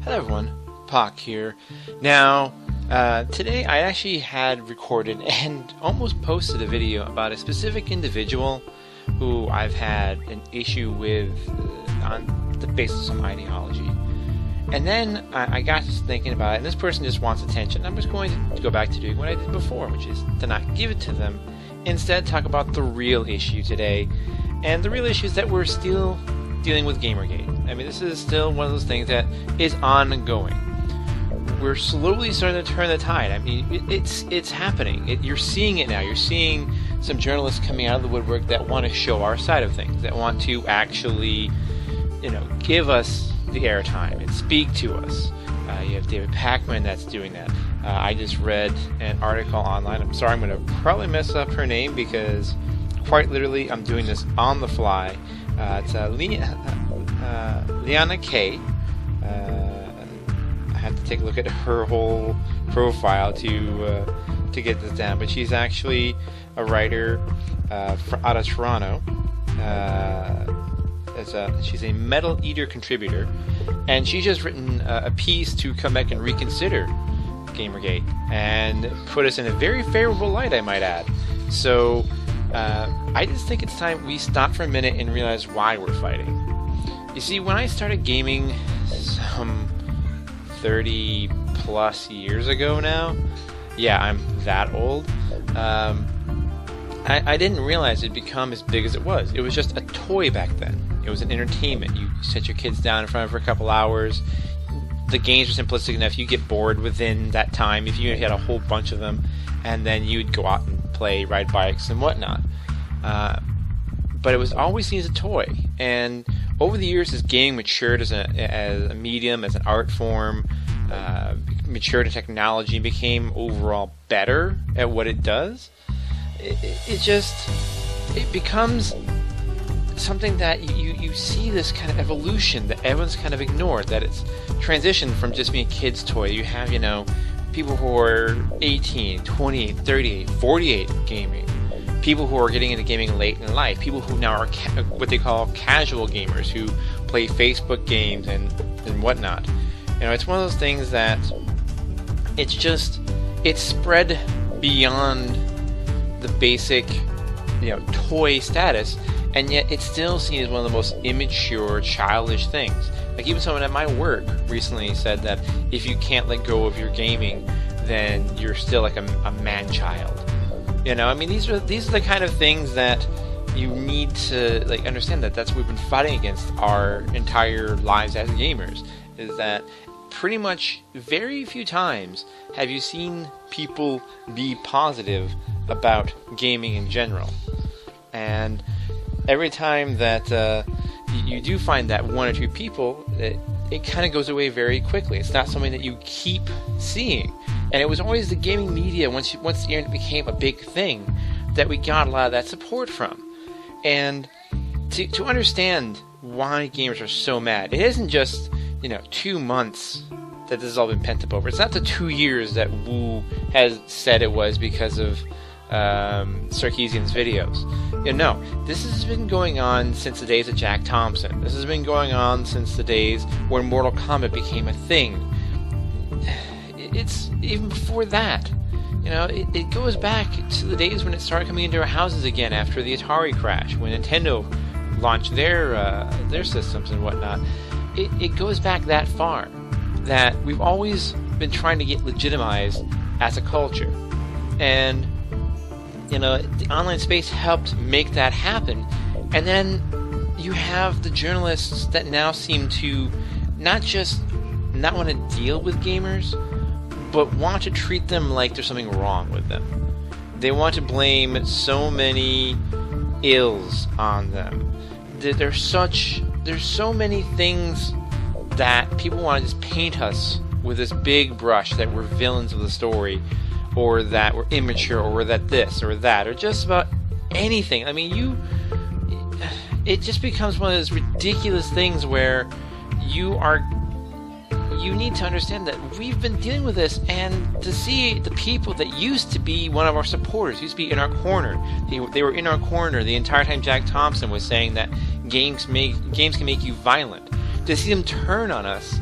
Hello everyone, Pock here. Now, today I actually had recorded and almost posted a video about a specific individual who I've had an issue with on the basis of some ideology. And then I got to thinking about it, and this person just wants attention. I'm just going to go back to doing what I did before, which is to not give it to them. Instead, talk about the real issue today. And the real issue is that we're still dealing with Gamergate. I mean, this is still one of those things that is ongoing. We're slowly starting to turn the tide. I mean, it's happening. You're seeing it now. You're seeing some journalists coming out of the woodwork that want to show our side of things, that want to actually, give us the airtime and speak to us. You have David Pakman that's doing that. I just read an article online. I'm sorry, I'm going to probably mess up her name because quite literally I'm doing this on the fly. It's Liana K. I have to take a look at her whole profile to get this down, but she's actually a writer out of Toronto. She's a Metal Eater contributor, and she's just written a piece to come back and reconsider Gamergate and put us in a very favorable light, I might add. So I just think it's time we stop for a minute and realize why we're fighting. You see, when I started gaming some 30 plus years ago now, yeah, I'm that old, I didn't realize it'd become as big as it was. It was just a toy back then. It was an entertainment. You set your kids down in front of it for a couple hours. The games were simplistic enough. You get bored within that time if you had a whole bunch of them, and then you'd go out and play, ride bikes and whatnot. But it was always seen as a toy. And over the years, as gaming matured as a medium, as an art form, matured in technology, and became overall better at what it does, it becomes something that you see this kind of evolution that everyone's kind of ignored, that it's transitioned from just being a kid's toy. You have, people who are 18, 28, 38, 48 gaming, people who are getting into gaming late in life, people who now are what they call casual gamers, who play Facebook games and whatnot. It's one of those things that it's spread beyond the basic, toy status, and yet it's still seen as one of the most immature, childish things. Like, even someone at my work recently said that if you can't let go of your gaming, then you're still like a man-child. These are the kind of things that you need to understand, that's what we've been fighting against our entire lives as gamers. Is that pretty much very few times have you seen people be positive about gaming in general. And every time that you do find that one or two people, it kind of goes away very quickly. It's not something that you keep seeing. And it was always the gaming media, once the internet became a big thing, that we got a lot of that support from. And to understand why gamers are so mad, it isn't just 2 months that this has all been pent up over. It's not the 2 years that Wu has said it was because of Sarkeesian's videos. No, this has been going on since the days of Jack Thompson. This has been going on since the days when Mortal Kombat became a thing. It's even before that. It goes back to the days when it started coming into our houses again after the Atari crash, when Nintendo launched their systems and whatnot. It goes back that far, that we've always been trying to get legitimized as a culture. And the online space helped make that happen. And then you have the journalists that now seem to not want to deal with gamers, but want to treat them like there's something wrong with them. They want to blame so many ills on them. There's so many things that people want to just paint us with this big brush, that we're villains of the story, or that we're immature, or that this or that, or just about anything. It just becomes one of those ridiculous things where you need to understand that we've been dealing with this, and to see the people that used to be one of our supporters, used to be in our corner, they were in our corner the entire time Jack Thompson was saying that games can make you violent. To see them turn on us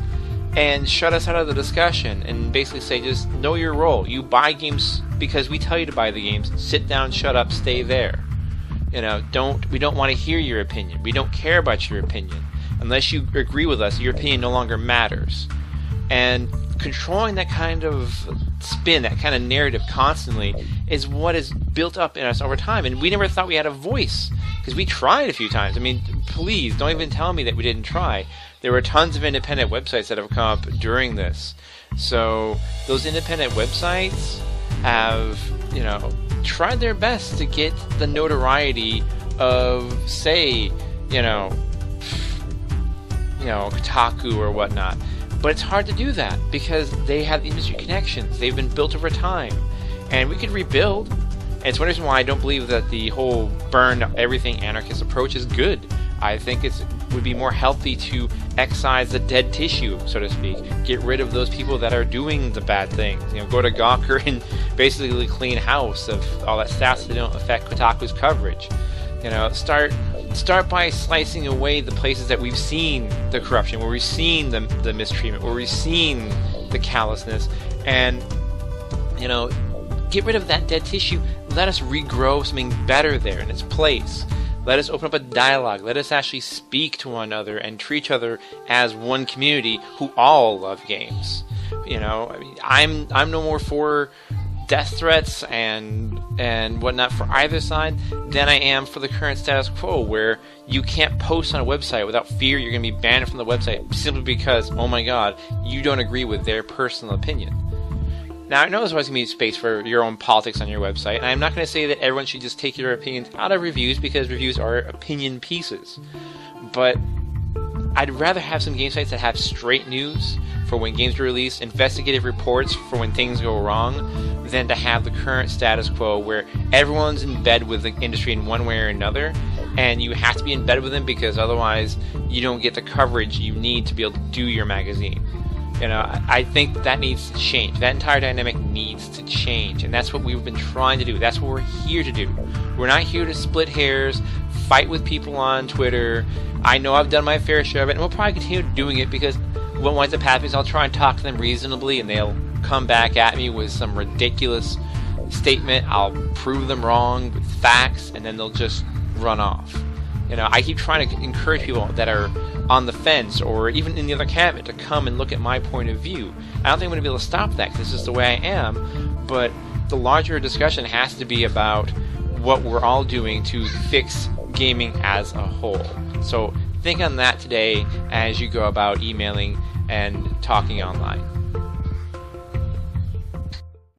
and shut us out of the discussion and basically say, just know your role. You buy games because we tell you to buy the games. Sit down, shut up, stay there. We don't want to hear your opinion. We don't care about your opinion. Unless you agree with us, your opinion no longer matters. And controlling that kind of spin, that kind of narrative constantly is what is built up in us over time. And we never thought we had a voice because we tried a few times. I mean, please don't even tell me that we didn't try. There were tons of independent websites that have come up during this. So those independent websites have, tried their best to get the notoriety of, say, Kotaku or whatnot. But it's hard to do that because they have the industry connections. They've been built over time. And we could rebuild. And it's one reason why I don't believe that the whole burn everything anarchist approach is good. I think it would be more healthy to excise the dead tissue, so to speak. Get rid of those people that are doing the bad things. Go to Gawker and basically clean house of all that stuff so they don't affect Kotaku's coverage. Start by slicing away the places that we've seen the corruption, where we've seen the mistreatment, where we've seen the callousness, and get rid of that dead tissue. Let us regrow something better there in its place. Let us open up a dialogue. Let us actually speak to one another and treat each other as one community who all love games. I'm no more for death threats and whatnot for either side than I am for the current status quo, where you can't post on a website without fear you're going to be banned from the website simply because, oh my god, you don't agree with their personal opinion. Now, I know there's always going to be space for your own politics on your website, and I'm not going to say that everyone should just take your opinions out of reviews, because reviews are opinion pieces. But I'd rather have some game sites that have straight news for when games are released, investigative reports for when things go wrong, than to have the current status quo where everyone's in bed with the industry in one way or another, and you have to be in bed with them because otherwise you don't get the coverage you need to be able to do your magazine. I think that needs to change. That entire dynamic needs to change, and that's what we've been trying to do. That's what we're here to do. We're not here to split hairs, fight with people on Twitter. I know I've done my fair share of it, and we'll probably continue doing it, because what winds up happening is I'll try and talk to them reasonably, and they'll come back at me with some ridiculous statement. I'll prove them wrong with facts, and then they'll just run off. I keep trying to encourage people that are on the fence or even in the other cabinet to come and look at my point of view. I don't think I'm going to be able to stop that because this is the way I am, but the larger discussion has to be about what we're all doing to fix gaming as a whole. So think on that today as you go about emailing and talking online.